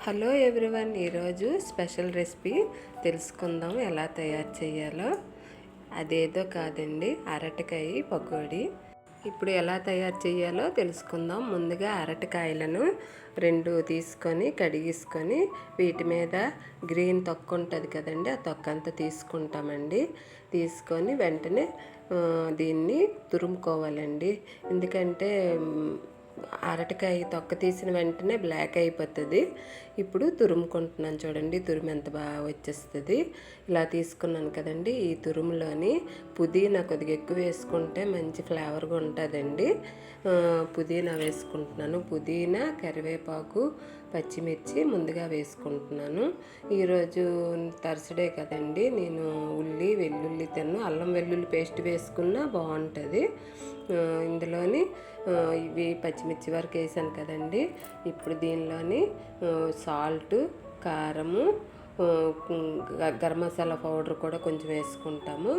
Hello everyone, ఈరోజు special recipe తెలుసుకుందాం ఎలా తయారు చేయాలో. అదేదో కాదండి, అరటికాయ పకోడీ. ఇప్పుడు ఎలా తయారు చేయాలో తెలుసుకుందాం. ముందుగా అరటికాయలను 2 తీసుకొని కడిగేసుకొని వీటి మీద గ్రీన్ తొక్క ఉంటుంది కదండి, ఆ తొక్క అంతా తీసుకుంటామండి. తీసుకొని వెంటనే దీన్ని తురుముకోవాలండి. ఎందుకంటే అరటికాయ తొక్క తీసిన వెంటనే బ్లాక్ అయిపోతుంది. ఇప్పుడు తురుముకుంటున్నాను చూడండి, తురుము ఎంత బాగా వచ్చేస్తుంది. ఇలా తీసుకున్నాను కదండి. ఈ తురుములోని పుదీనా కొద్దిగా ఎక్కువ వేసుకుంటే మంచి ఫ్లేవర్గా ఉంటుందండి. పుదీనా వేసుకుంటున్నాను. పుదీనా, కరివేపాకు, పచ్చిమిర్చి ముందుగా వేసుకుంటున్నాను. ఈరోజు థర్స్డే కదండి, నేను వెల్లుల్లి అల్లం వెల్లుల్లి పేస్ట్ వేసుకున్నా బాగుంటుంది. ఇందులోని ఇవి పచ్చిమిర్చి వరకు వేసాను కదండి. ఇప్పుడు దీనిలోని సాల్ట్, కారము, గరం మసాలా పౌడర్ కూడా కొంచెం వేసుకుంటాము.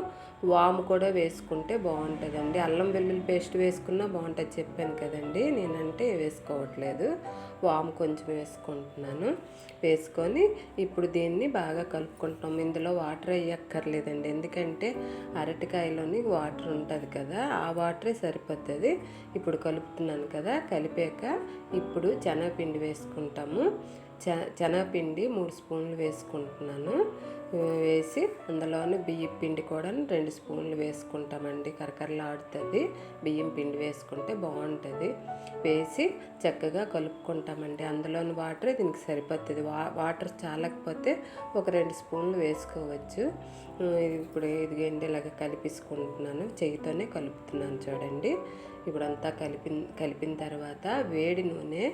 వాము కూడా వేసుకుంటే బాగుంటుందండి. అల్లం వెల్లుల్లి పేస్ట్ వేసుకున్నా బాగుంటుంది చెప్పాను కదండి, నేనంటే వేసుకోవట్లేదు. వాము కొంచెం వేసుకుంటున్నాను. వేసుకొని ఇప్పుడు దీన్ని బాగా కలుపుకుంటాం. ఇందులో వాటర్ వేయక్కర్లేదండి, ఎందుకంటే అరటికాయలోని వాటర్ ఉంటుంది కదా, ఆ వాటరే సరిపోతుంది. ఇప్పుడు కలుపుతున్నాను కదా. కలిపాక ఇప్పుడు శనగపిండి వేసుకుంటాము. శనగపిండి 3 స్పూన్లు వేసుకుంటున్నాను. వేసి అందులోనే బియ్యం పిండి కూడా 2 స్పూన్లు వేసుకుంటామండి. కరకరలాడుతుంది. బియ్యం పిండి వేసుకుంటే బాగుంటుంది. వేసి చక్కగా కలుపుకుంటామండి. అందులోని వాటర్ దీనికి సరిపోతుంది. వాటర్ చాలకపోతే ఒక 2 స్పూన్లు వేసుకోవచ్చు. ఇప్పుడు ఇదిగండి ఇలాగ కలిపేసుకుంటున్నాను. చేయితోనే కలుపుతున్నాను చూడండి. ఇప్పుడంతా కలిపిన తర్వాత వేడి నూనె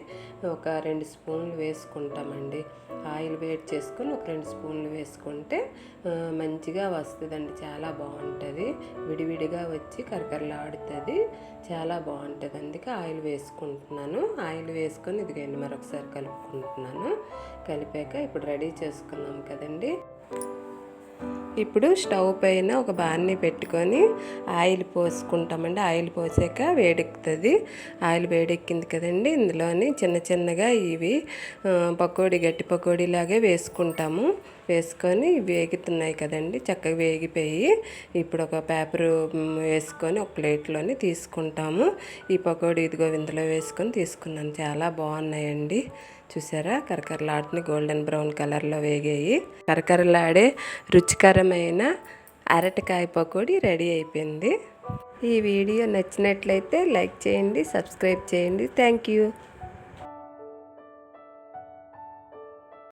ఒక 2 స్పూన్లు వేసుకుంటామండి. ఆయిల్ వేడి చేసుకొని ఒక 2 స్పూన్లు వేసుకుంటే మంచిగా వస్తుందండి. చాలా బాగుంటుంది. విడివిడిగా వచ్చి కరకరలాడుతుంది. చాలా బాగుంటుంది. అందుకే ఆయిల్ వేసుకుంటున్నాను. ఆయిల్ వేసుకొని ఇదిగండి మరొకసారి కలుపుకుంటున్నాను. కలిపాక ఇప్పుడు రెడీ చేసుకున్నాం కదండి. ఇప్పుడు స్టవ్ పైన ఒక బాణీ పెట్టుకొని ఆయిల్ పోసుకుంటామండి. ఆయిల్ పోసాక వేడెక్కుతుంది. ఆయిల్ వేడెక్కింది కదండి, ఇందులోని చిన్న చిన్నగా ఇవి గట్టి పకోడీలాగే వేసుకుంటాము. వేసుకొని వేగుతున్నాయి కదండి, చక్కగా వేగిపోయి ఇప్పుడు ఒక పేపర్ వేసుకొని ఒక ప్లేట్లోని తీసుకుంటాము. ఈ పకోడీ ఇదిగో ఇందులో వేసుకొని తీసుకున్నాను. చాలా బాగున్నాయండి. చూసారా, కరకరలాడుని గోల్డెన్ బ్రౌన్ కలర్లో వేగాయి. కరకరలాడే రుచికరమైన అరటికాయ పకోడీ రెడీ అయిపోయింది. ఈ వీడియో నచ్చినట్లయితే లైక్ చేయండి, సబ్స్క్రైబ్ చేయండి. Thank you.